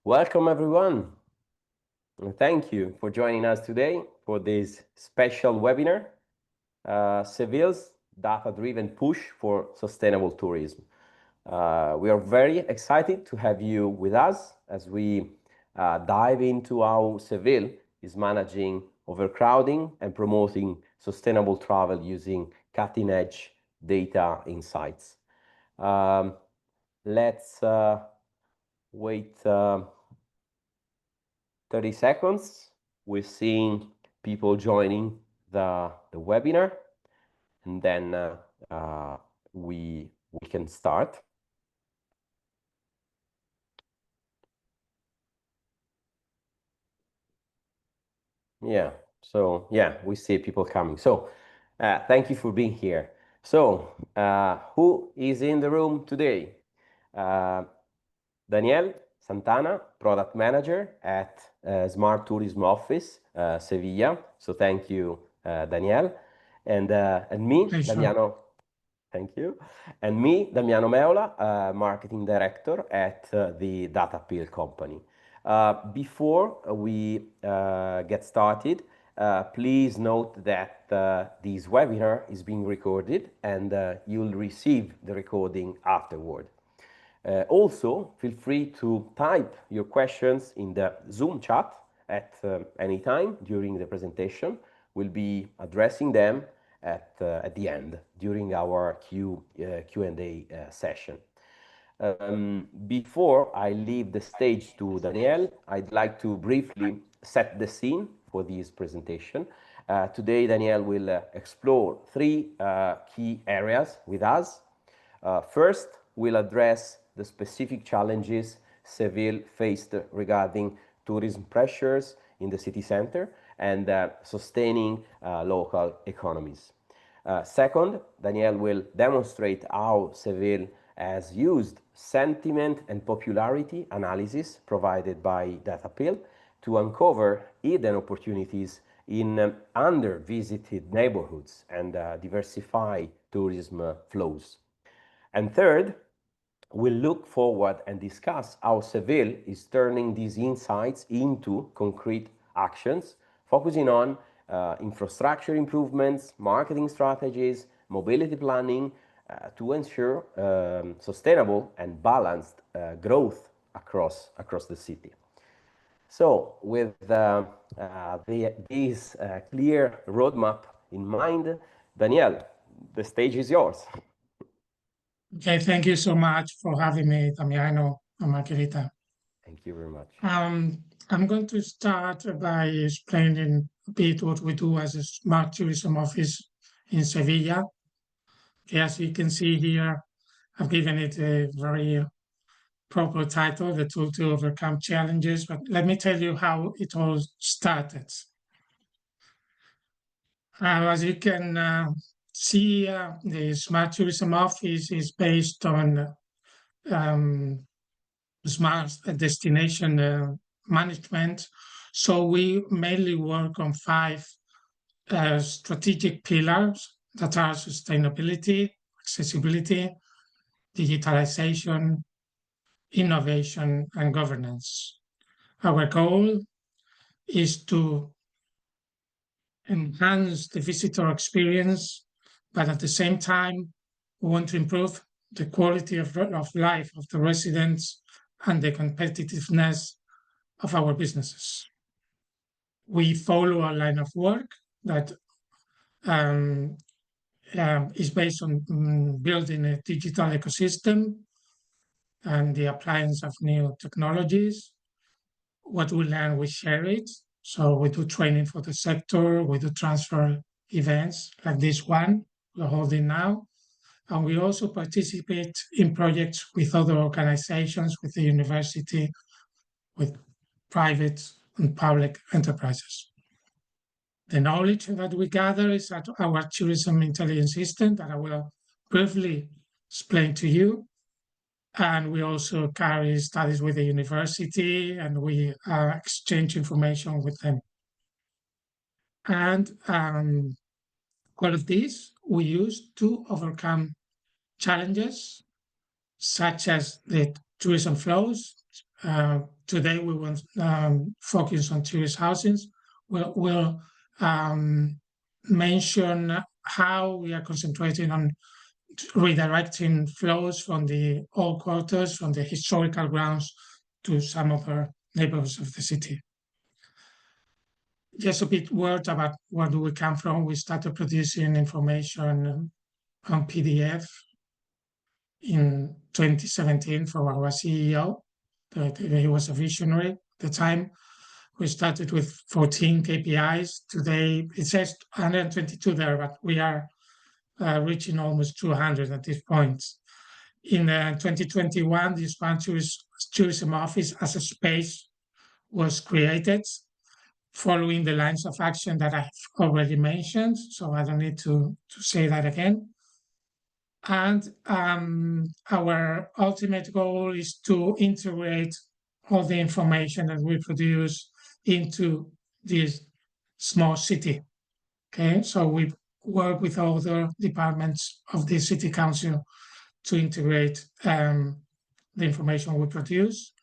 Welcome, everyone. And thank you for joining us today for this special webinar, Seville's data-driven push for sustainable tourism. We are very excited to have you with us as we dive into how Seville is managing overcrowding and promoting sustainable travel using cutting-edge data insights. Let's wait 30 seconds. We're seeing people joining the webinar, and then we can start. Yeah, so yeah, we see people coming. So thank you for being here. So who is in the room today? Daniel Santana, product manager at Smart Tourism Office, Sevilla. So thank you, Daniel. And me, Pleasure. Damiano. Thank you. And me, Damiano Meola, marketing director at the Data Pill company. Before we get started, please note that this webinar is being recorded and you'll receive the recording afterward. Also, feel free to type your questions in the Zoom chat at any time during the presentation. We'll be addressing them at the end during our Q&A session. Before I leave the stage to Daniel, I'd like to briefly set the scene for this presentation. Today, Daniel will explore three key areas with us. First, we'll address the specific challenges Seville faced regarding tourism pressures in the city center and sustaining local economies. Second, Daniel will demonstrate how Seville has used sentiment and popularity analysis provided by DataPill to uncover hidden opportunities in under-visited neighborhoods and diversify tourism flows. And third, we'll look forward and discuss how Seville is turning these insights into concrete actions, focusing on infrastructure improvements, marketing strategies, mobility planning to ensure sustainable and balanced growth across the city. So with this clear roadmap in mind, Daniel, the stage is yours. Okay, thank you so much for having me, Damiano and Margherita. Thank you very much. I'm going to start by explaining a bit what we do as a smart tourism office in Sevilla. Okay, as you can see here, I've given it a very proper title, The Tool to Overcome Challenges, but let me tell you how it all started. As you can see, the smart tourism office is based on smart destination management. So we mainly work on five strategic pillars that are sustainability, accessibility, digitalization, innovation, and governance. Our goal is to enhance the visitor experience, but at the same time, we want to improve the quality of life of the residents and the competitiveness of our businesses. We follow a line of work that is based on building a digital ecosystem and the appliance of new technologies. What we learn, we share it. So we do training for the sector, we do transfer events like this one we're holding now. And we also participate in projects with other organizations, with the university, with private and public enterprises. The knowledge that we gather is at our tourism intelligence system that I will briefly explain to you. And we also carry studies with the university and we exchange information with them. And all of this we use to overcome challenges such as the tourism flows, Today we will focus on tourist housings. We'll mention how we are concentrating on redirecting flows from the old quarters, from the historical grounds to some other neighborhoods of the city. Just a bit word about where do we come from. We started producing information on PDF in 2017 for our CEO. He was a visionary at the time. We started with 14 KPIs. Today it says 122 there, but we are reaching almost 200 at this point. In 2021, the Spanish Tourism Office as a space was created, following the lines of action that I've already mentioned, so I don't need to say that again. And our ultimate goal is to integrate all the information that we produce into this small city. Okay, so we work with other departments of the city council to integrate the information we produce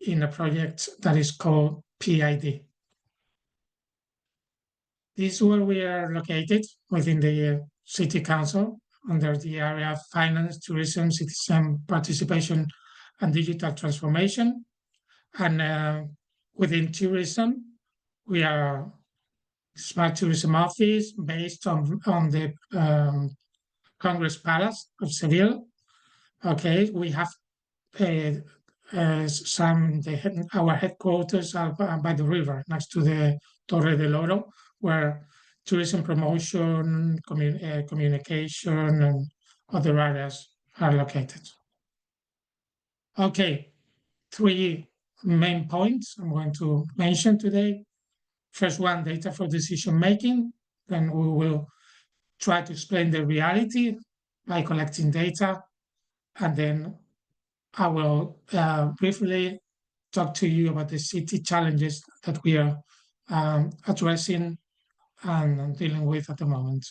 in a project that is called PID. This is where we are located within the city council under the area of finance, tourism, citizen participation, and digital transformation. And within tourism, we are Smart Tourism Office based on the Congress Palace of Seville. Okay, we have our headquarters are by the river next to the Torre del Oro, where tourism promotion, communication, and other areas are located. Okay, 3 main points I'm going to mention today. First one, data for decision making. Then we will try to explain the reality by collecting data. And then I will briefly talk to you about the city challenges that we are addressing and dealing with at the moment.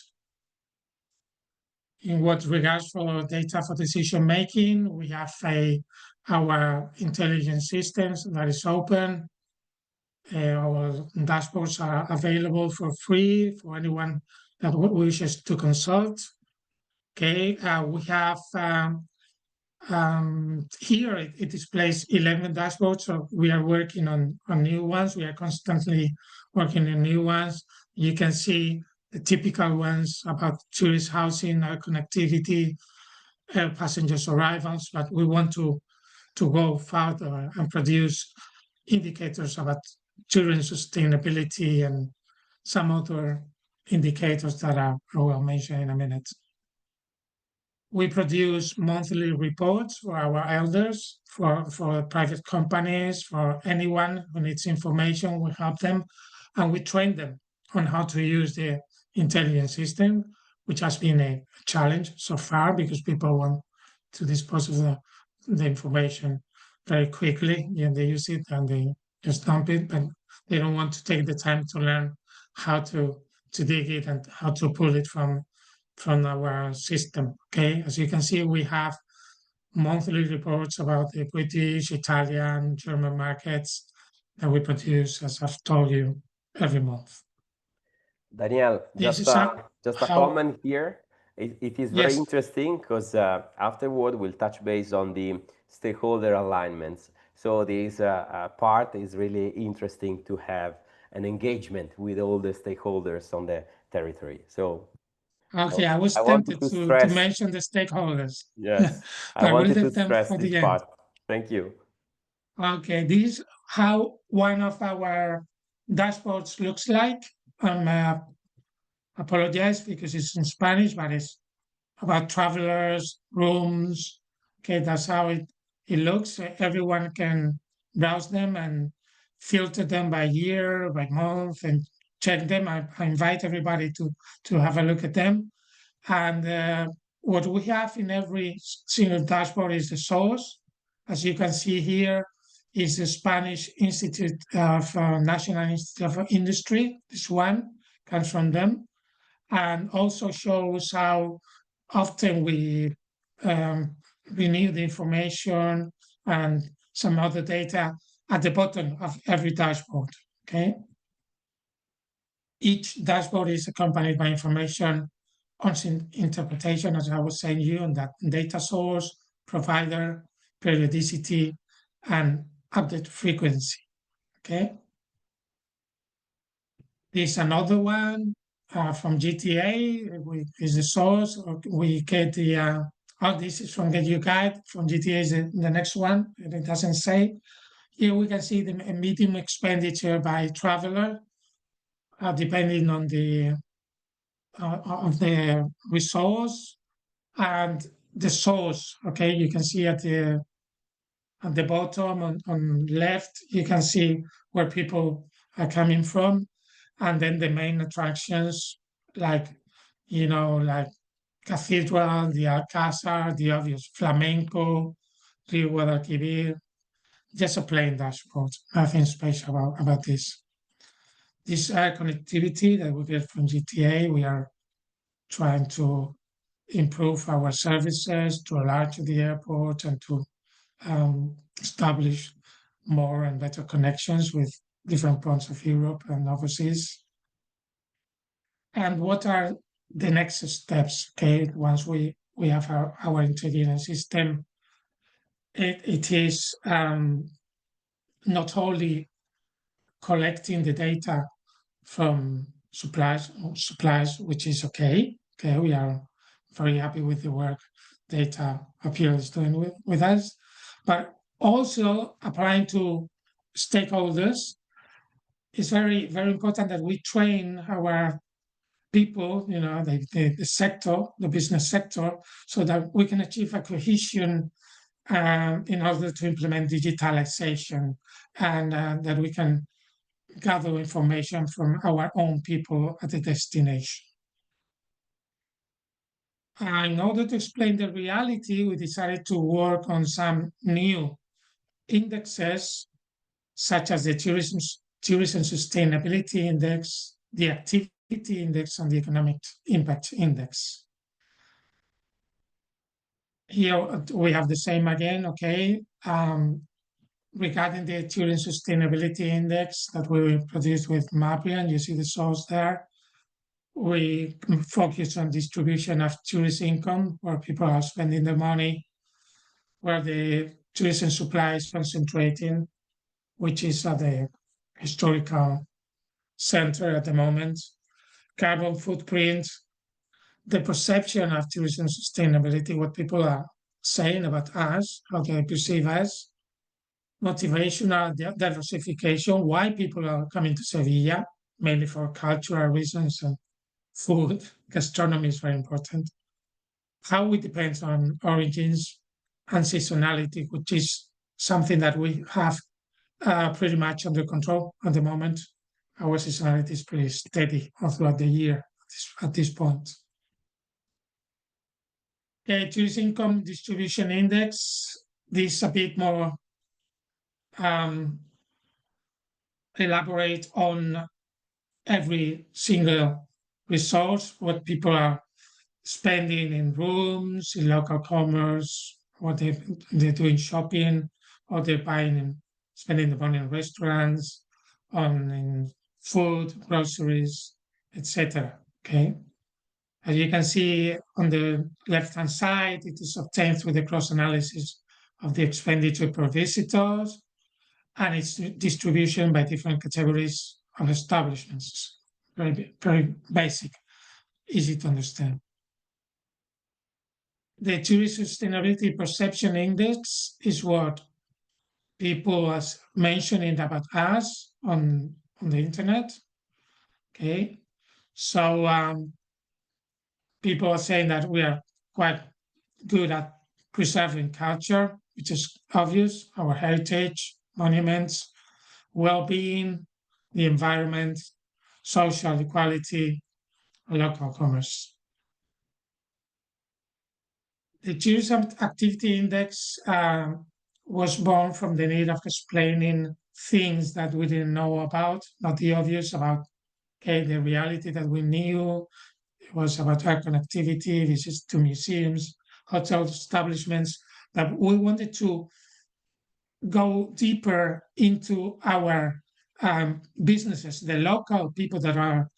In what regards for data for decision making, we have our intelligence systems that is open. Our dashboards are available for free for anyone that wishes to consult. Okay, we have here it displays 11 dashboards, so we are working on new ones. We are constantly working on new ones. You can see the typical ones about tourist housing, connectivity, passengers arrivals, but we want to go further and produce indicators about tourism sustainability and some other indicators that I will mention in a minute. We produce monthly reports for our elders, for private companies, for anyone who needs information, we help them, and we train them on how to use the intelligence system, which has been a challenge so far because people want to dispose of the information very quickly, and they use it and they just dump it, but they don't want to take the time to learn how to dig it and how to pull it from our system. Okay, as you can see, we have monthly reports about the British, Italian, German markets that we produce, as I've told you, every month. Daniel, just a comment here. It is very interesting because afterward we'll touch base on the stakeholder alignments. So this part is really interesting to have an engagement with all the stakeholders on the territory. So okay, I was tempted to mention the stakeholders. Yes, I wanted to stress this part. Thank you. Okay, this is how one of our dashboards looks like. Apologize because it's in Spanish, but it's about travelers, rooms. Okay, that's how it looks. Everyone can browse them and filter them by year, by month, and check them. I invite everybody to have a look at them. And what we have in every single dashboard is the source. As you can see here, is the Spanish Institute of National Institute of Industry. This one comes from them, and also shows how often we renew the information and some other data at the bottom of every dashboard. Okay. Each dashboard is accompanied by information on interpretation, as I was saying you, on that data source, provider, periodicity, and update frequency. Okay. There's another one from GTA, is the source. We get the, this is from Get Your Guide, from GTA is the next one, and it doesn't say. Here we can see the medium expenditure by traveler, depending on the of the resource and the source. Okay, you can see at the bottom on left, you can see where people are coming from, and then the main attractions like like Cathedral, the Alcázar, the obvious flamenco, Rio Guadalquivir. Just a plain dashboard, nothing special about this. This air connectivity that we get from GTA, we are trying to improve our services to enlarge the airport and to establish more and better connections with different parts of Europe and overseas. And what are the next steps? Okay, once we have our integrated system, it is not only collecting the data from suppliers, which is okay. Okay, we are very happy with the work Data Appeal is doing with us, but also applying to stakeholders. It's very, very important that we train our people, the sector, the business sector, so that we can achieve a cohesion in order to implement digitalization, and that we can gather information from our own people at the destination. In order to explain the reality, we decided to work on some new indexes, such as the Tourism Sustainability Index, the Activity Index, and the Economic Impact Index. Here we have the same again, okay? Regarding the Tourism Sustainability Index that we produced with Maprian, you see the source there. We focus on distribution of tourist income, where people are spending their money, where the tourism supply is concentrating, which is at the historical center at the moment. Carbon footprint, the perception of tourism sustainability, what people are saying about us, how they perceive us, motivational diversification, why people are coming to Sevilla, mainly for cultural reasons and food. Gastronomy is very important. How we depend on origins and seasonality, which is something that we have pretty much under control at the moment. Our seasonality is pretty steady throughout the year at this point. Okay, tourist income distribution index. This is a bit more elaborate on every single resource, what people are spending in rooms, in local commerce, what they're doing shopping, or they're buying and spending the money in restaurants, in food, groceries, etc. Okay. As you can see on the left-hand side, it is obtained through the cross-analysis of the expenditure per visitors and its distribution by different categories of establishments. Very, very basic, easy to understand. The Tourist Sustainability Perception Index is what people are mentioning about us on the internet. Okay, so people are saying that we are quite good at preserving culture, which is obvious, our heritage, monuments, well-being, the environment, social equality, local commerce. The Tourism Activity Index was born from the need of explaining things that we didn't know about, not the obvious about the reality that we knew. It was about air connectivity, visits to museums, hotel establishments, that we wanted to go deeper into our businesses, the local people that are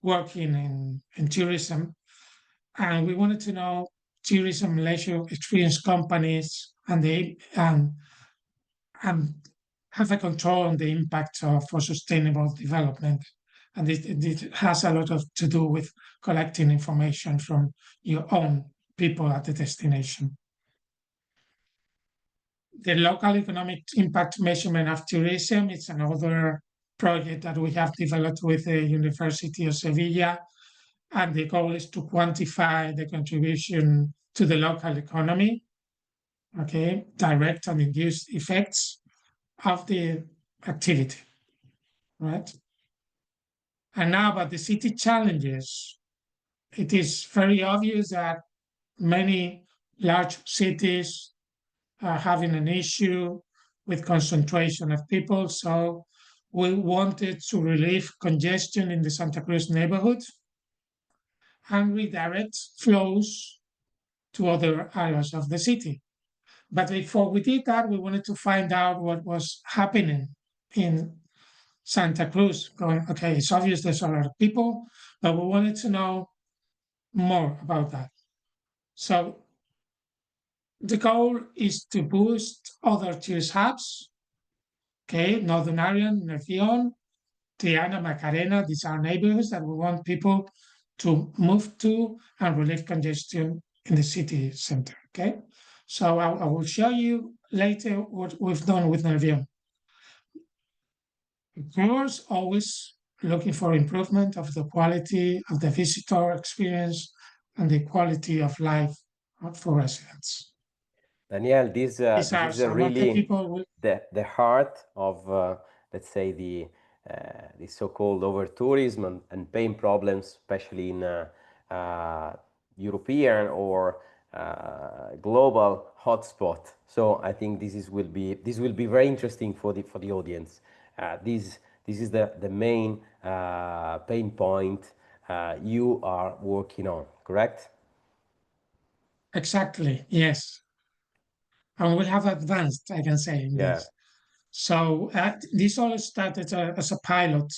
working in tourism. And we wanted to know tourism leisure experience companies and and have a control on the impact for sustainable development. And it has a lot to do with collecting information from your own people at the destination. The local economic impact measurement of tourism is another project that we have developed with the University of Sevilla. And the goal is to quantify the contribution to the local economy, okay, direct and induced effects of the activity, right? And now about the city challenges. It is very obvious that many large cities are having an issue with concentration of people. So we wanted to relieve congestion in the Santa Cruz neighborhood and redirect flows to other areas of the city. But before we did that, we wanted to find out what was happening in Santa Cruz. Going, okay, it's obvious there's a lot of people, but we wanted to know more about that. So the goal is to boost other tourist hubs. Okay, Northern Ireland, Nervión, Triana, Macarena, these are neighborhoods that we want people to move to and relieve congestion in the city center. Okay, so I will show you later what we've done with Nervión. Of course, always looking for improvement of the quality of the visitor experience and the quality of life for residents. Daniel, this These are is some of the really people. the heart of let's say the so-called overtourism and pain problems, especially in European or global hotspot. So I think this will be very interesting for the audience. This is the main pain point you are working on, correct? Exactly, yes. And we have advanced, I can say, in Yeah. this. So this all started as a pilot,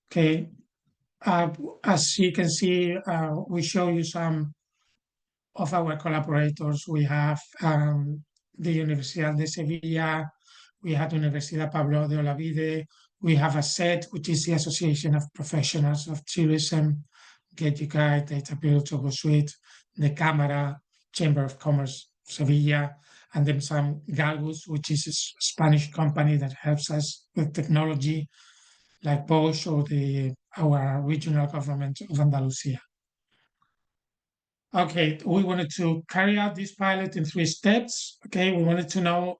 okay? As you can see, we show you some of our collaborators. We have the Universidad de Sevilla, we have Universidad Pablo de Olavide, we have ASET, which is the Association of Professionals of Tourism, Get Your Guide, Data Build, Togo Suite, the Cámara, Chamber of Commerce, Sevilla, and then some Galgus, which is a Spanish company that helps us with technology, like Bosch or our regional government of Andalusia. Okay, we wanted to carry out this pilot in 3 steps. Okay, we wanted to know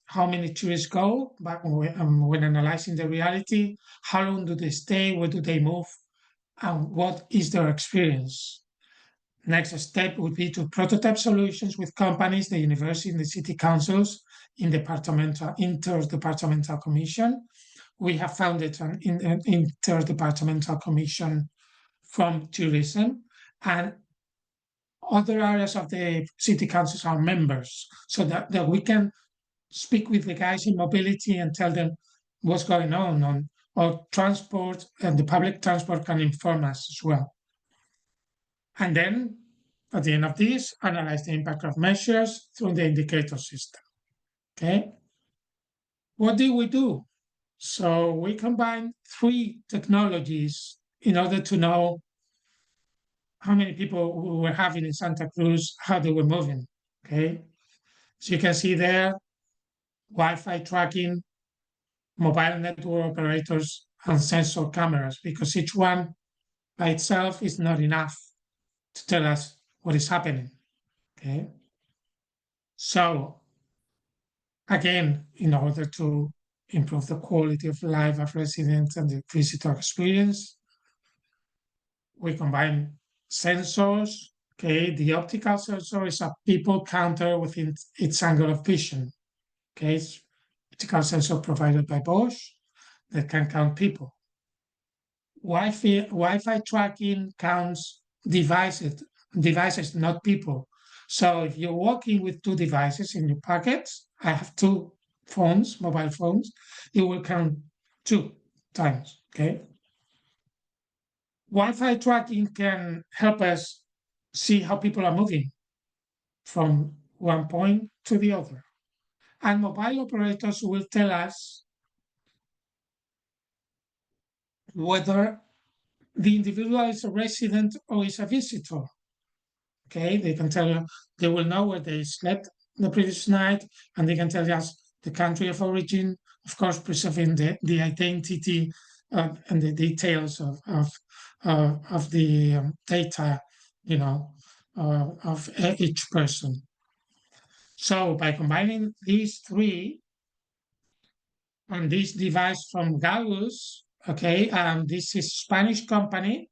how many tourists go, but when analyzing the reality, how long do they stay, where do they move, and what is their experience. Next step would be to prototype solutions with companies, the university, and the city councils in interdepartmental commission. We have founded an interdepartmental commission from tourism, and other areas of the city councils are members, so that we can speak with the guys in mobility and tell them what's going on or transport, and the public transport can inform us as well. And then at the end of this, analyze the impact of measures through the indicator system. Okay. What did we do? So we combined 3 technologies in order to know how many people we were having in Santa Cruz, how they were moving. Okay. So you can see there, Wi-Fi tracking, mobile network operators, and sensor cameras, because each one by itself is not enough to tell us what is happening. Okay. So again, in order to improve the quality of life of residents and the visitor experience, we combine sensors. Okay, the optical sensor is a people counter within its angle of vision. Okay, it's optical sensor provided by Bosch that can count people. Wi-Fi tracking counts devices, not people. So if you're walking with two devices in your pocket, I have two phones, mobile phones, it will count 2 times, okay? Wi-Fi tracking can help us see how people are moving from one point to the other. And mobile operators will tell us whether the individual is a resident or is a visitor. Okay, they can tell you, they will know where they slept the previous night, and they can tell us the country of origin, of course, preserving the identity and the details of the data, of each person. So by combining these three, and this device from Gauss, okay, this is Spanish company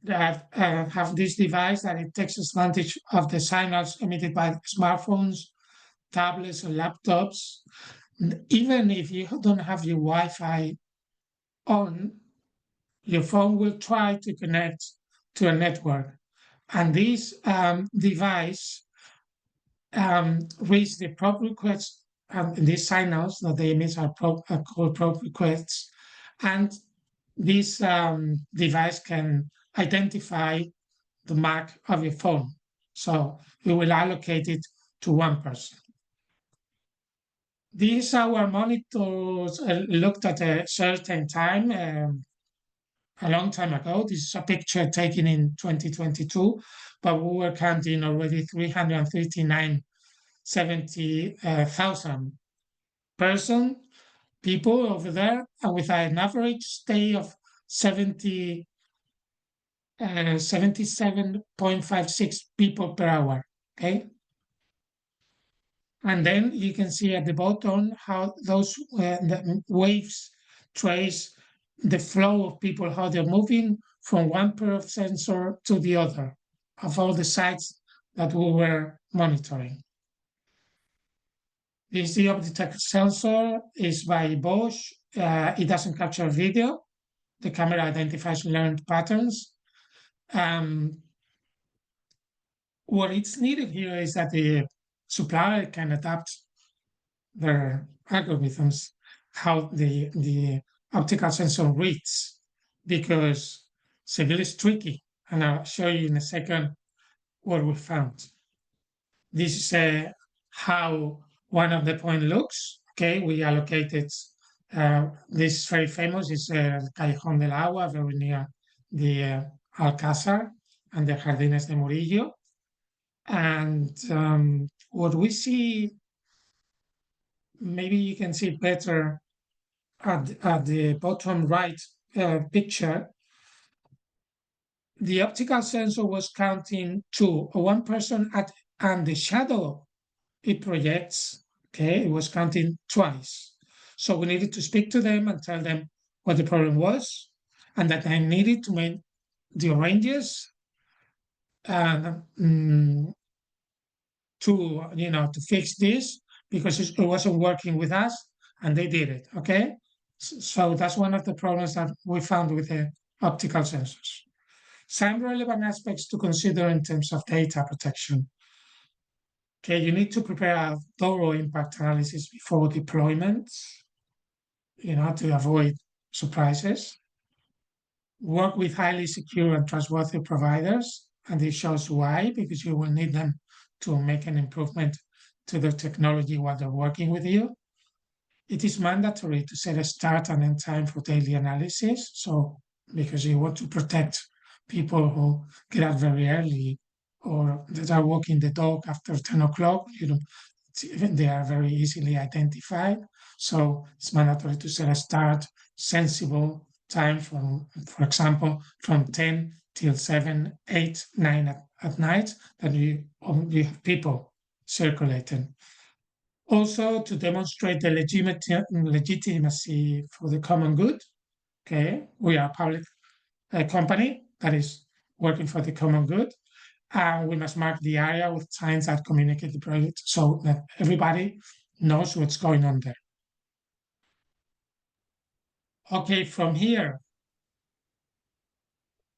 that have this device that it takes advantage of the signals emitted by smartphones, tablets, or laptops. Even if you don't have your Wi-Fi on, your phone will try to connect to a network. And this device reads the probe requests, these signals that they emit are called probe requests. And this device can identify the MAC of your phone. So we will allocate it to one person. These our monitors looked at a certain time, a long time ago. This is a picture taken in 2022, but we were counting already 339,70,000 people over there, and with an average stay of 77.56 people per hour, okay? And then you can see at the bottom how those the waves trace the flow of people, how they're moving from one pair of sensor to the other of all the sites that we were monitoring. This the object sensor is by Bosch. It doesn't capture video. The camera identifies learned patterns. What is needed here is that the supplier can adapt their algorithms, how the optical sensor reads, because Seville is tricky. And I'll show you in a second what we found. This is how one of the point looks. Okay, we allocated, this is very famous, is Callejón del Agua, very near the Alcázar and the Jardines de Murillo. And what we see, maybe you can see better at the bottom right picture, the optical sensor was counting to one person and the shadow it projects, okay, it was counting twice. So we needed to speak to them and tell them what the problem was, and that I needed to make the ranges and to fix this, because it wasn't working with us, and they did it, okay? So that's one of the problems that we found with the optical sensors. Some relevant aspects to consider in terms of data protection. Okay, you need to prepare a thorough impact analysis before deployment, to avoid surprises. Work with highly secure and trustworthy providers, and this shows why, because you will need them to make an improvement to the technology while they're working with you. It is mandatory to set a start and end time for daily analysis. So, because you want to protect people who get up very early or that are walking the dog after 10 o'clock, they are very easily identified. So it's mandatory to set a start, sensible time from, for example, from 10 till 7, 8, 9 at night, that you have people circulating. Also, to demonstrate the legitimacy for the common good. Okay, we are a public company that is working for the common good. We must mark the area with signs that communicate the project so that everybody knows what's going on there. Okay, from here,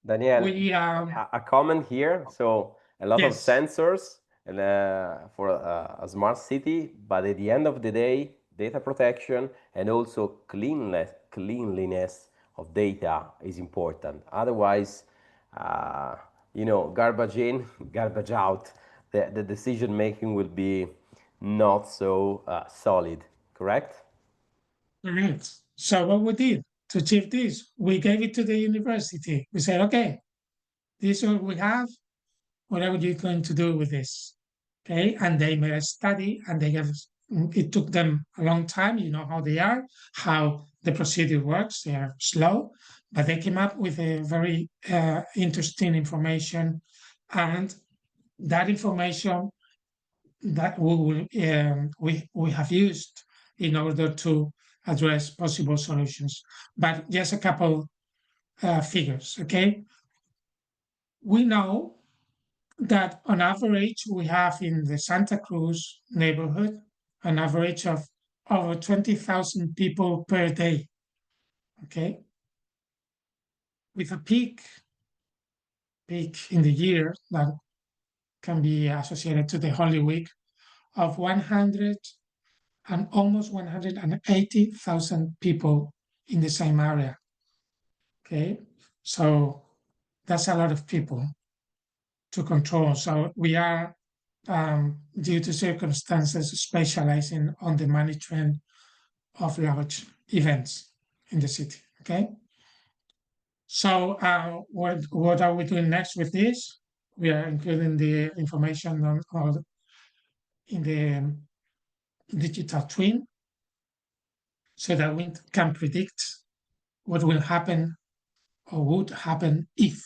Daniel, we a comment here. So a lot of yes. sensors, for a smart city, but at the end of the day, data protection and also cleanliness of data is important. Otherwise, uh, garbage in, garbage out. The decision making will be not so solid. Correct? Correct. So what we did to achieve this, we gave it to the university. We said, okay, this is what we have. What are you going to do with this? Okay. And they made a study and it took them a long time. You know how they are, how the procedure works. They are slow, but they came up with a very interesting information. And that information that we have used in order to address possible solutions. But just a couple figures, okay? We know that on average, we have in the Santa Cruz neighborhood an average of over 20,000 people per day, okay? With a peak in the year that can be associated to the Holy Week of 100 and almost 180,000 people in the same area. Okay, so that's a lot of people to control. So we are, due to circumstances, specializing on the management of large events in the city. Okay, so what are we doing next with this? We are including the information on in the digital twin so that we can predict what will happen or would happen if,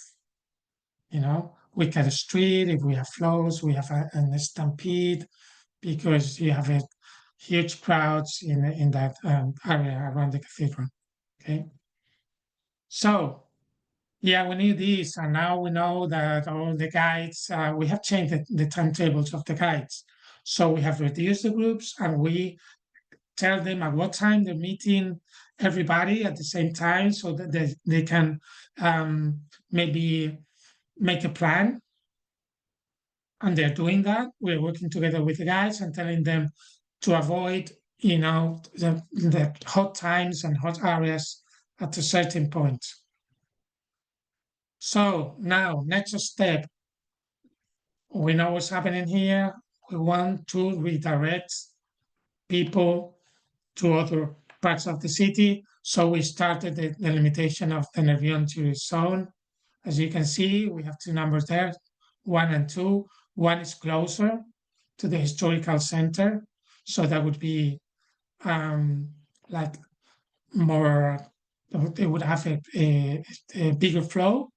we cut a street, if we have flows, we have a stampede, because you have a huge crowds in that area around the cathedral. Okay. So, yeah, we need this. And now we know that all the guides, we have changed the timetables of the guides. So we have reduced the groups and we tell them at what time they're meeting everybody at the same time so that they can maybe make a plan. And they're doing that. We're working together with the guys and telling them to avoid, the hot times and hot areas at a certain point. So now, next step, we know what's happening here. We want to redirect people to other parts of the city. So we started the limitation of the Nervion tourist zone. As you can see, we have two numbers there, 1 and 2. One is closer to the historical center. So that would be like more, they would have a bigger flow.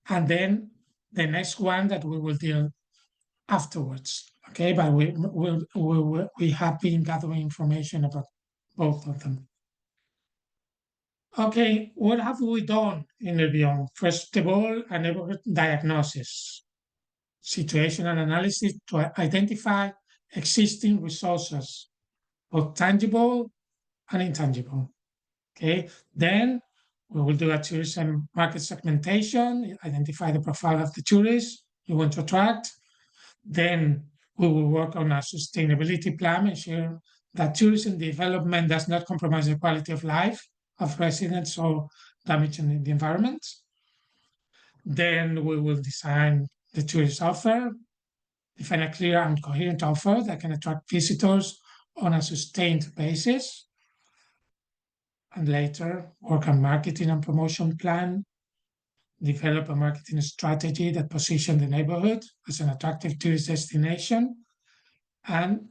And then the next one that we will deal afterwards. Okay, but we have been gathering information about both of them. Okay, what have we done in the Beyond? First of all, a neighborhood diagnosis, situational analysis to identify existing resources, both tangible and intangible. Okay, then we will do a tourism market segmentation, identify the profile of the tourists you want to attract. Then we will work on a sustainability plan, ensure that tourism development does not compromise the quality of life of residents or damaging the environment. Then we will design the tourist offer, define a clear and coherent offer that can attract visitors on a sustained basis. And later, work on marketing and promotion plan, develop a marketing strategy that positions the neighborhood as an attractive tourist destination, and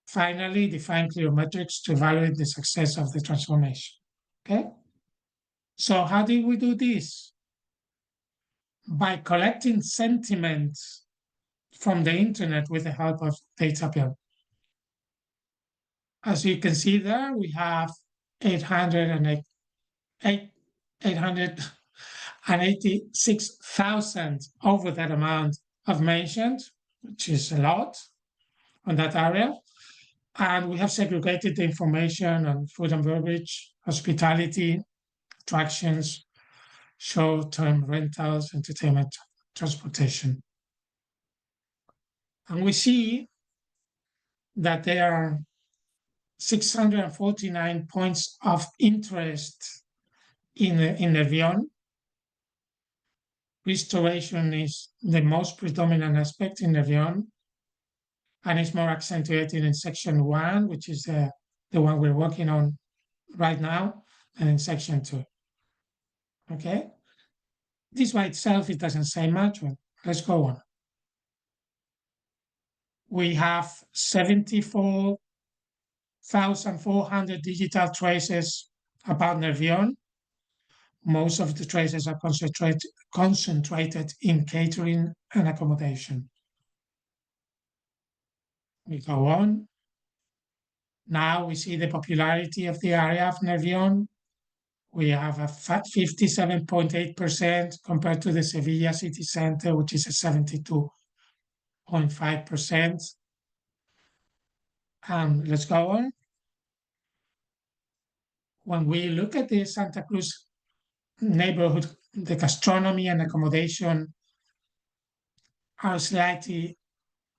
finally, define clear metrics to evaluate the success of the transformation. Okay? So how did we do this? By collecting sentiments from the internet with the help of data build. As you can see there, we have 886,000 over that amount of mentioned, which is a lot on that area. And we have segregated the information on food and beverage, hospitality, attractions, short-term rentals, entertainment, transportation. And we see that there are 649 points of interest in Nervión. Restoration is the most predominant aspect in Nervión, and it's more accentuated in section 1, which is the one we're working on right now, and in section 2. Okay? This by itself, it doesn't say much, but let's go on. We have 74,400 digital traces about Nervión. Most of the traces are concentrated in catering and accommodation. We go on. Now we see the popularity of the area of Nervión. We have a 57.8% compared to the Sevilla city center, which is a 72.5%. Let's go on. When we look at the Santa Cruz neighborhood, the gastronomy and accommodation are slightly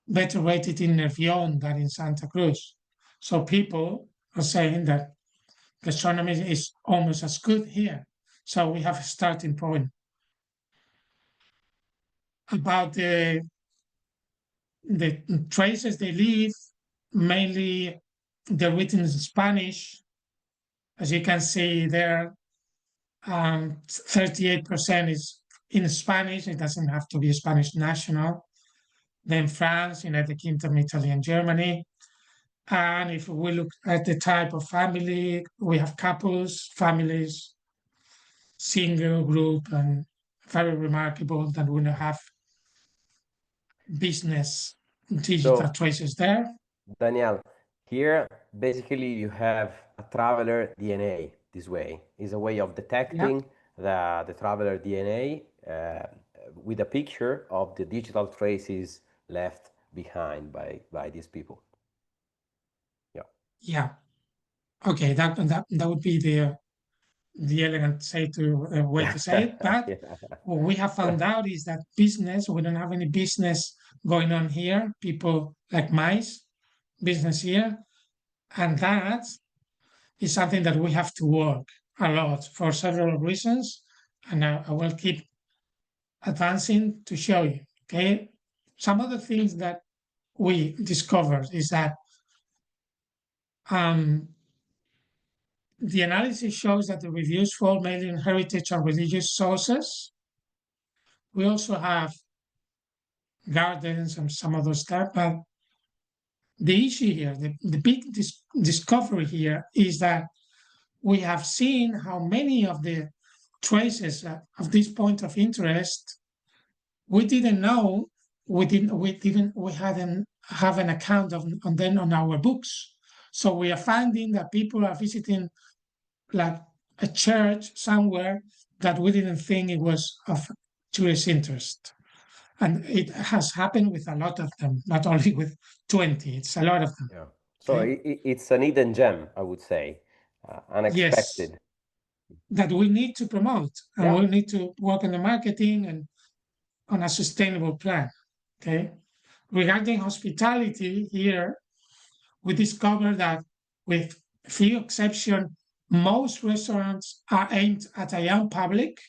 better rated in Nervión than in Santa Cruz. So people are saying that gastronomy is almost as good here. So we have a starting point. About the traces they leave, mainly they're written in Spanish. As you can see there, 38% is in Spanish. It doesn't have to be a Spanish national. Then France, United Kingdom, Italy, and Germany. And if we look at the type of family, we have couples, families, single, group, and very remarkable that we have business digital traces there. Daniel, here basically you have a traveler DNA this way. It's a way of detecting the traveler DNA with a picture of the digital traces left behind by these people. Yeah. Okay, that would be the elegant way to say it. But what we have found out is that business, we don't have any business going on here. People like mice, business here. And that is something that we have to work a lot for several reasons. And I will keep advancing to show you. Okay. Some of the things that we discovered is that the analysis shows that the reviews fall mainly in heritage and religious sources. We also have gardens and some other stuff, but the issue here, the big discovery here is that we have seen how many of the traces of this point of interest we didn't know, we hadn't have an account on them on our books. So we are finding that people are visiting like a church somewhere that we didn't think it was of tourist interest. And it has happened with a lot of them, not only with 20, it's a lot of them. Yeah. So it's an hidden gem, I would say, unexpected. Yes, that we need to promote, and we need to work on the marketing and on a sustainable plan, okay? Regarding hospitality here, we discovered that with few exceptions, most restaurants are aimed at a young public,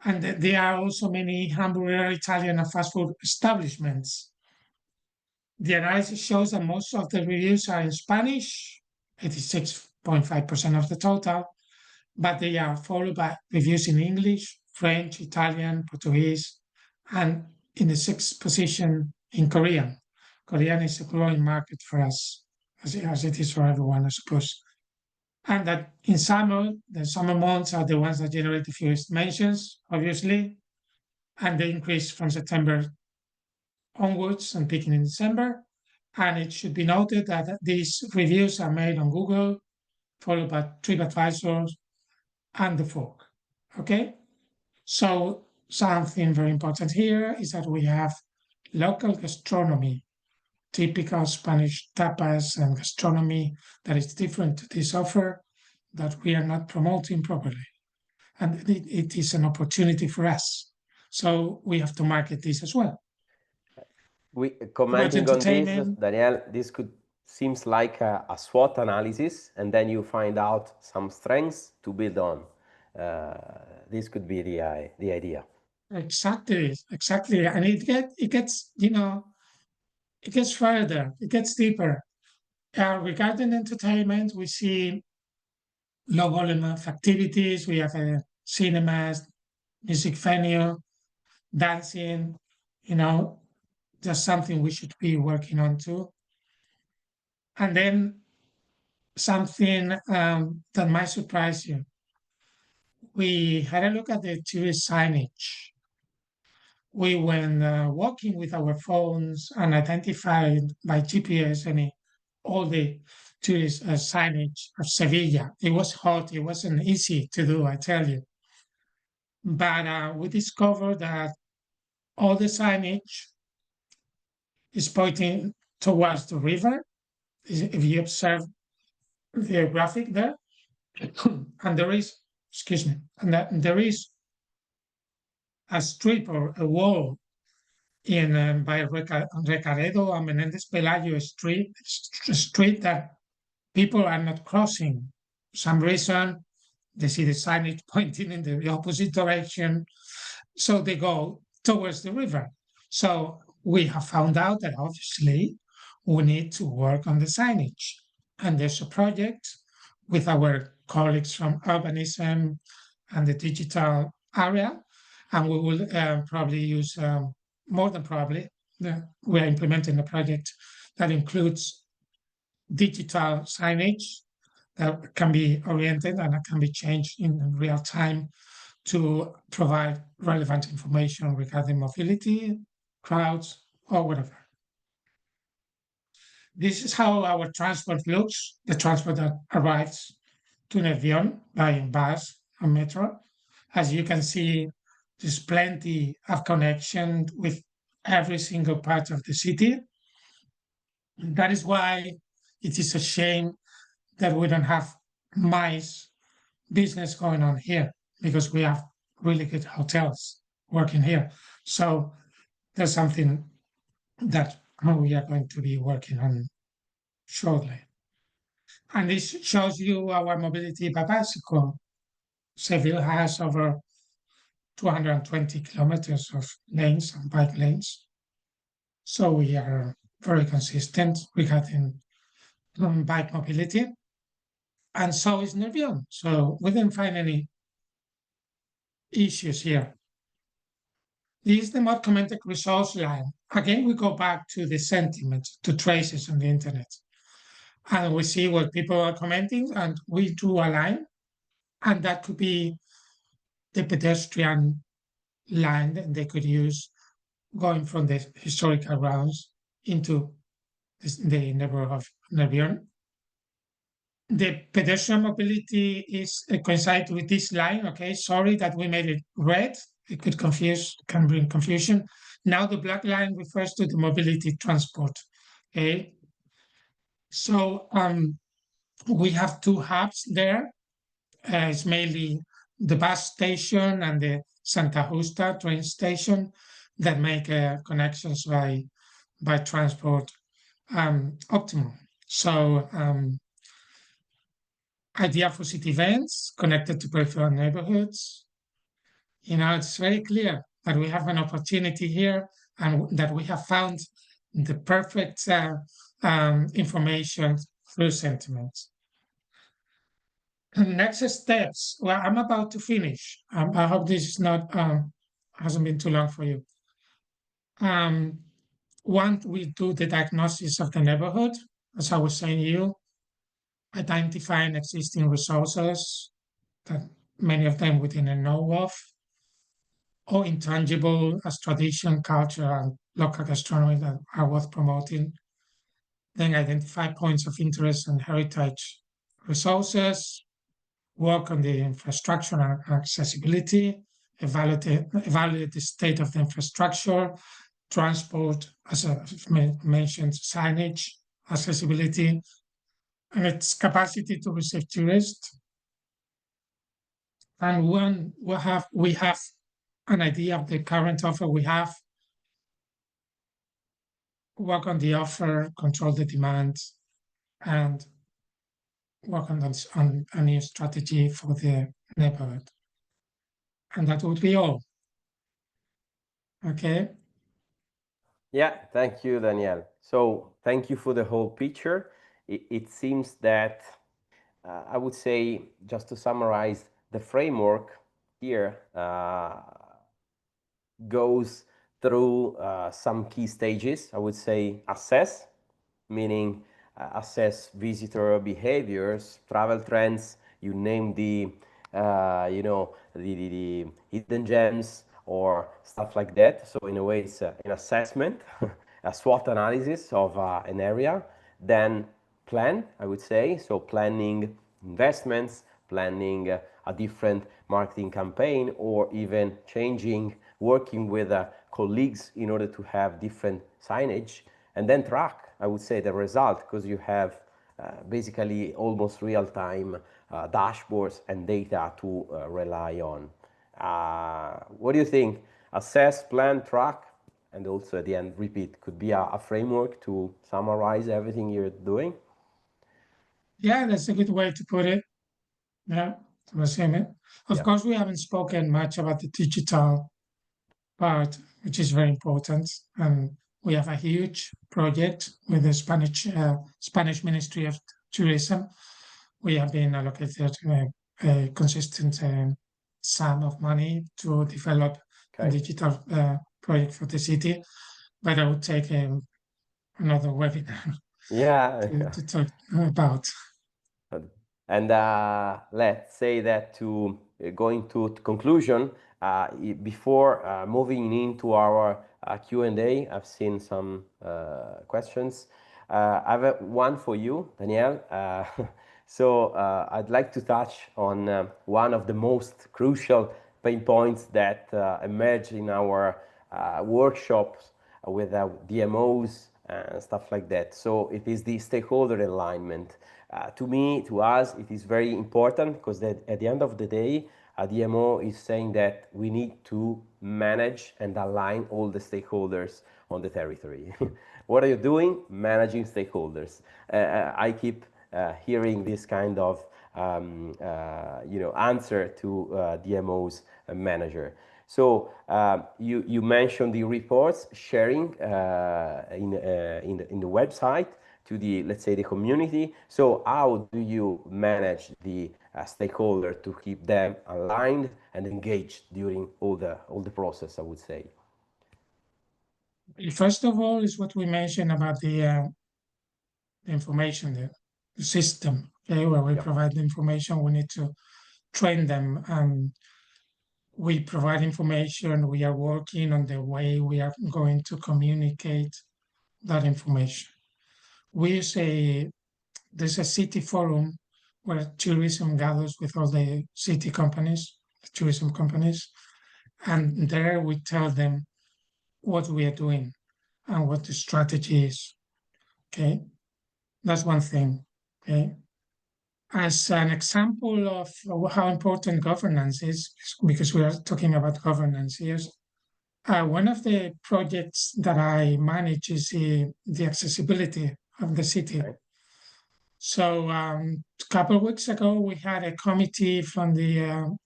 and there are also many hamburger, Italian, and fast food establishments. The analysis shows that most of the reviews are in Spanish, 86.5% of the total, but they are followed by reviews in English, French, Italian, Portuguese, and in the 6th position in Korean. Korean is a growing market for us, as it is for everyone, I suppose. And that in summer, the summer months are the ones that generate the fewest mentions, obviously, and they increase from September onwards and peaking in December. And it should be noted that these reviews are made on Google, followed by TripAdvisor and the Fork. Okay? So something very important here is that we have local gastronomy, typical Spanish tapas and gastronomy that is different to this offer that we are not promoting properly. And it is an opportunity for us. So we have to market this as well. We about commenting on this, entertainment. Daniel. This could seems like a SWOT analysis, and then you find out some strengths to build on. This could be the idea. Exactly, exactly. And it gets, it gets further, it gets deeper. Regarding entertainment, we see low volume of activities. We have cinemas, music venue, dancing, you know, just something we should be working on too. And then something that might surprise you. We had a look at the tourist signage. We went walking with our phones and identified by GPS all the tourist signage of Sevilla. It was hot. It wasn't easy to do, I tell you. But we discovered that all the signage is pointing towards the river. If you observe the graphic there, and there is, excuse me, and there is a strip or a wall in by Recaredo and Menendez Pelayo street that people are not crossing. For some reason, they see the signage pointing in the opposite direction, so they go towards the river. So we have found out that obviously we need to work on the signage. And there's a project with our colleagues from urbanism and the digital area. And we will probably use, more than probably, we're implementing a project that includes digital signage that can be oriented and that can be changed in real time to provide relevant information regarding mobility, crowds, or whatever. This is how our transport looks, the transport that arrives to Nervión by bus and metro. As you can see, there's plenty of connection with every single part of the city. That is why it is a shame that we don't have MICE business going on here, because we have really good hotels working here. So there's something that we are going to be working on shortly. And this shows you our mobility by bicycle. Seville has over 220 kilometers of lanes and bike lanes. So we are very consistent regarding bike mobility. And so is Nervión. So we didn't find any issues here. This is the more commented results line. Again, we go back to the sentiment, to traces on the internet. And we see what people are commenting, and we drew a line. And that could be the pedestrian line that they could use going from the historical grounds into the neighborhood of Nervión. The pedestrian mobility is coincide with this line. Okay, sorry that we made it red. It could can bring confusion. Now the black line refers to the mobility transport. Okay, so we have two hubs there. It's mainly the bus station and the Santa Justa train station that make connections by transport optimum. So idea for city events connected to peripheral neighborhoods. It's very clear that we have an opportunity here and that we have found the perfect information through sentiments. Next steps. Well, I'm about to finish. I hope this is not hasn't been too long for you. One, we do the diagnosis of the neighborhood, as I was saying you, identifying existing resources that many of them we didn't know of, or intangible as tradition, culture, and local gastronomy that are worth promoting. Then identify points of interest and heritage resources, work on the infrastructure and accessibility, evaluate the state of the infrastructure, transport, as I mentioned, signage, accessibility, and its capacity to receive tourists. And when we have an idea of the current offer we have, work on the offer, control the demand, and work on a new strategy for the neighborhood. And that would be all. Okay. Yeah, thank you, Daniel. So thank you for the whole picture. It seems that I would say, just to summarize, the framework here goes through some key stages. I would say assess, meaning assess visitor behaviors, travel trends. You name the, the hidden gems or stuff like that. So in a way, it's an assessment, a SWOT analysis of an area. Then plan, I would say. So planning investments, planning a different marketing campaign, or even changing, working with colleagues in order to have different signage, and then track, I would say, the result, because you have basically almost real-time dashboards and data to rely on. What do you think? Assess, plan, track, and also at the end repeat could be a framework to summarize everything you're doing. Yeah, that's a good way to put it. Yeah, to resume it. Of Yeah. course, we haven't spoken much about the digital part, which is very important. And we have a huge project with the Spanish Ministry of Tourism. We have been allocated a consistent sum of money to develop a Okay. digital project for the city, but I would take another webinar Yeah. to talk about. And let's say that to going to conclusion, before moving into our Q&A, I've seen some questions. I have one for you, Danielle. So I'd like to touch on one of the most crucial pain points that emerge in our workshops with DMOs and stuff like that. So it is the stakeholder alignment. To me, to us, it is very important because at the end of the day, a DMO is saying that we need to manage and align all the stakeholders on the territory. What are you doing? Managing stakeholders. I keep hearing this kind of answer to DMO's manager. So you mentioned the reports sharing in the website to the, let's say, the community. So how do you manage the stakeholder to keep them aligned and engaged during all the process, I would say? First of all, is what we mentioned about the information, the system. Okay, where we provide the information, we need to train them, and we provide information. We are working on the way we are going to communicate that information. There's a city forum where tourism gathers with all the city companies, the tourism companies, and there we tell them what we are doing and what the strategy is. Okay, that's one thing. Okay, as an example of how important governance is, because we are talking about governance here, one of the projects that I manage is the accessibility of the city. Okay. So a couple of weeks ago, we had a committee from the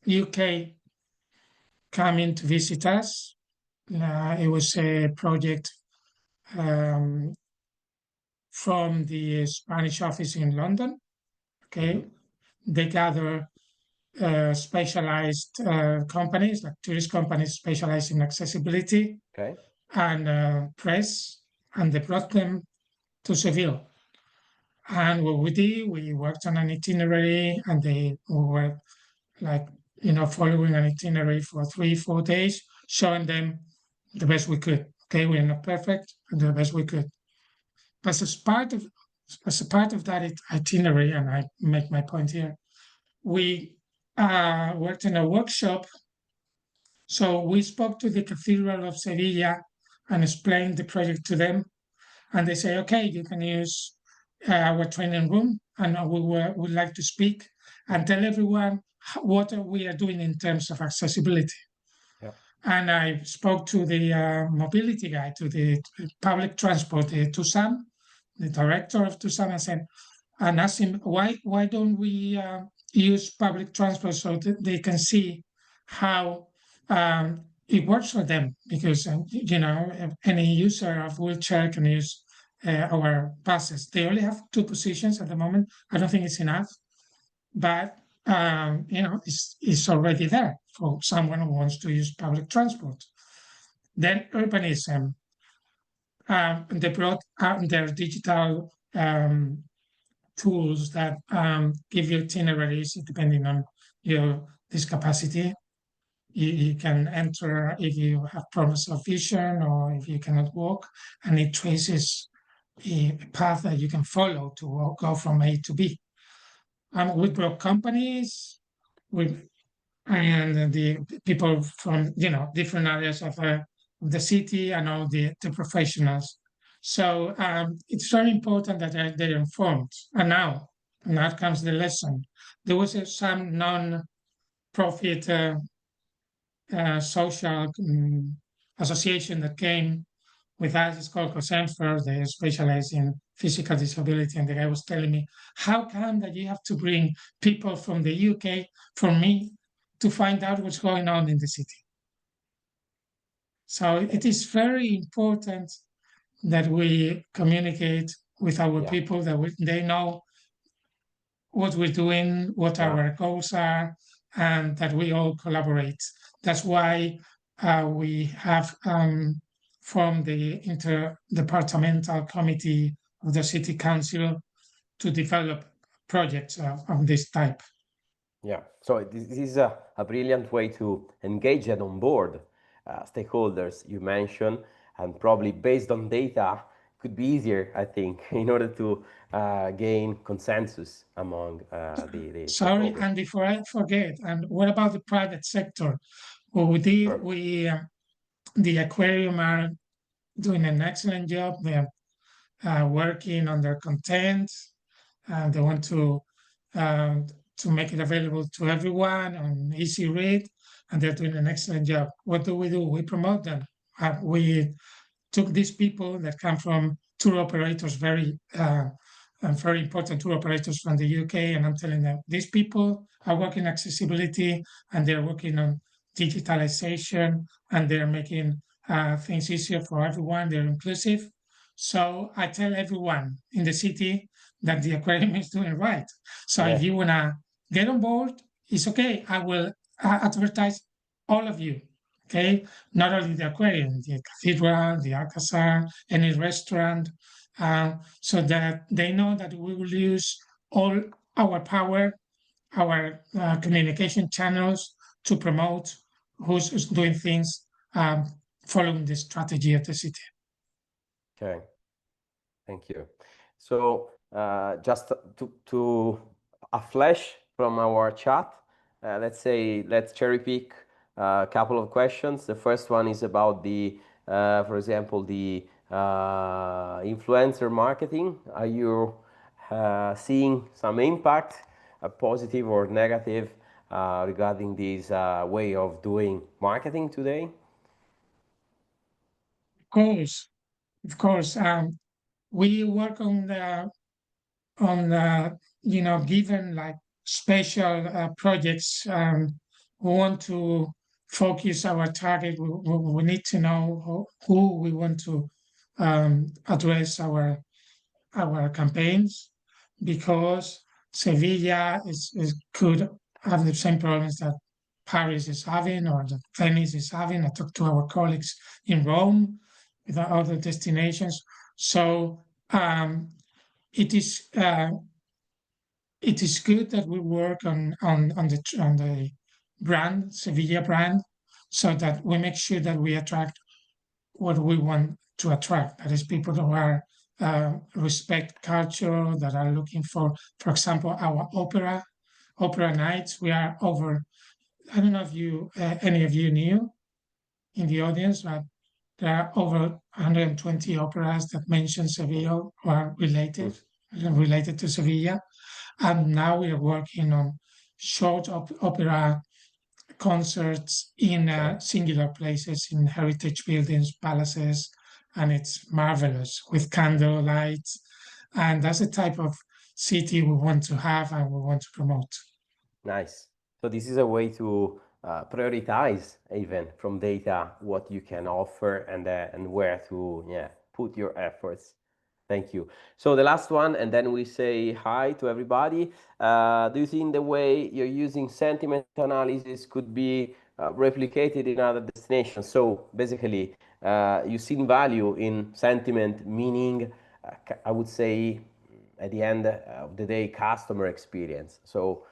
UK coming to visit us. It was a project from the Spanish office in London. Okay, they gather specialized companies, like tourist companies specialized in accessibility, okay, and press, and they brought them to Seville. And what we did, we worked on an itinerary, and we were like, following an itinerary for 3-4 days, showing them the best we could. Okay, we're not perfect, but the best we could. But as part of that itinerary, and I make my point here, we worked in a workshop. So we spoke to the Cathedral of Sevilla and explained the project to them. And they say, okay, you can use our training room, and we would like to speak and tell everyone what we are doing in terms of accessibility. Yeah. And I spoke to the mobility guy, to the public transport, the TUSAM, the director of TUSAM, and asked him why don't we use public transport so that they can see how it works for them, because any user of wheelchair can use our buses. They only have two positions at the moment. I don't think it's enough, but it's already there for someone who wants to use public transport. Then urbanism. They brought out their digital tools that give you itineraries depending on your discapacity. You can enter if you have problems of vision or if you cannot walk, and it traces a path that you can follow to go from A to B. We brought companies and the people from different areas of the city and all the professionals. So it's very important that they're informed. And now comes the lesson. There was some non-profit social association that came with us. It's called COSENFER. They specialize in physical disability. And the guy was telling me, how come that you have to bring people from the UK for me to find out what's going on in the city? So it is very important that we communicate with our people, that they know what we're doing, what our goals are, and that we all collaborate. That's why we have formed the interdepartmental committee of the city council to develop projects of this type. Yeah, so this is a brilliant way to engage and onboard stakeholders you mentioned, and probably based on data could be easier, I think, in order to gain consensus among the Sorry, stakeholders. and before I forget, and what about the private sector? What we did, Sure. The aquarium are doing an excellent job. They're working on their content. They want to make it available to everyone on easy read, and they're doing an excellent job. What do? We promote them. We took these people that come from tour operators, very important tour operators from the UK, and I'm telling them, these people are working accessibility and they're working on digitalization and they're making things easier for everyone. They're inclusive. So I tell everyone in the city that the aquarium is doing right. So if you want to get on board, it's okay. I will advertise all of you. Okay, not only the aquarium, the cathedral, the Alcazar, any restaurant, so that they know that we will use all our power, our communication channels to promote who's doing things following the strategy of the city. Okay, thank you. So just to a flash from our chat, let's cherry pick a couple of questions. The first one is about for example, the influencer marketing. Are you seeing some impact, positive or negative, regarding this way of doing marketing today? Of course. We work on given like special projects. We want to focus our target. We need to know who we want to address our campaigns, because Sevilla could have the same problems that Paris is having or that Venice is having. I talked to our colleagues in Rome with other destinations. So it is good that we work on the brand, Sevilla brand, so that we make sure that we attract what we want to attract. That is, people who are respect culture, that are looking for example, our opera nights. We are over. I don't know if any of you knew in the audience, but there are over 120 operas that mention Seville or are related to Sevilla. And now we are working on short opera concerts in singular places, in heritage buildings, palaces, and it's marvelous with candle lights. And that's the type of city we want to have and we want to promote. Nice. So this is a way to prioritize even from data what you can offer and where to put your efforts. Thank you. So the last one, and then we say hi to everybody. Do you think the way you're using sentiment analysis could be replicated in other destinations? So basically, you see value in sentiment, meaning, I would say, at the end of the day, customer experience. So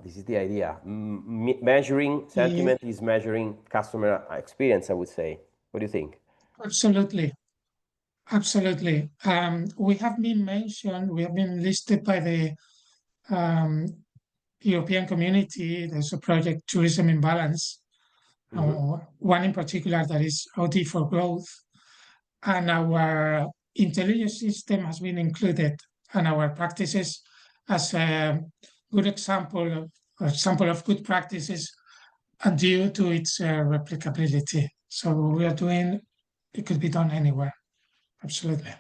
this is the idea. Measuring sentiment is measuring customer experience, I would say. What do you think? Absolutely. Absolutely. We have been mentioned, we have been listed by the um, European community. There's a project, Tourism in Balance, one in particular that is OT for growth. And our intelligence system has been included and our practices as a good example of good practices and due to its replicability. So we are doing, it could be done anywhere. Absolutely.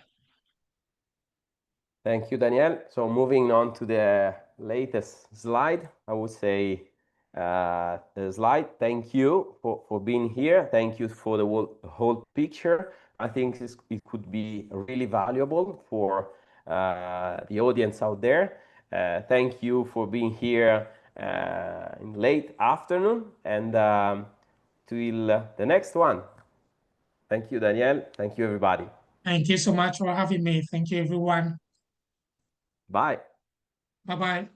Thank you, Daniel. So moving on to the latest slide, I would say the slide. Thank you for being here. Thank you for the whole picture. I think it could be really valuable for the audience out there. Thank you for being here in late afternoon and till the next one. Thank you, Daniel. Thank you, everybody. Thank you so much for having me. Thank you, everyone. Bye. Bye-bye.